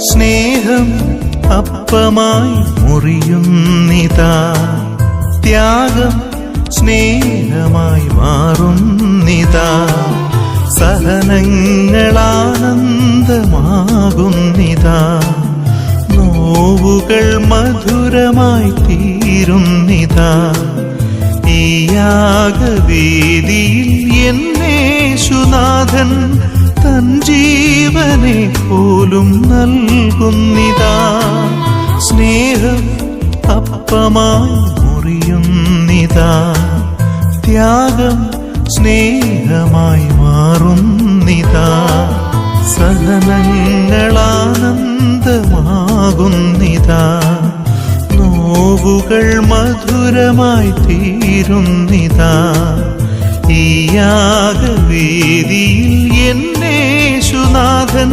സ്നേഹം അപ്പമായി മുറിയുന്നിതാ, ത്യാഗം സ്നേഹമായി മാറുന്നിതാ, സഹനങ്ങളാനന്ദമാകുന്നിതാ, നോവുകൾ മധുരമായി തീരുന്നിതാ. ഈ യാഗവേദിയിൽ എന്നേശുനാഥൻ തൻ ജീവനെ പോലും നൽകുന്നിതാ. സ്നേഹം അപ്പമായി മുറിയുന്നിതാ, ത്യാഗം സ്നേഹമായി മാറുന്നിതാ, സഹനങ്ങളാനന്ദമാകുന്നിതാ, നോവുകൾ മധുരമായി തീരുന്നിതാ. ഈ യാഗവേദിയിൽ എന്നേശുനാഥൻ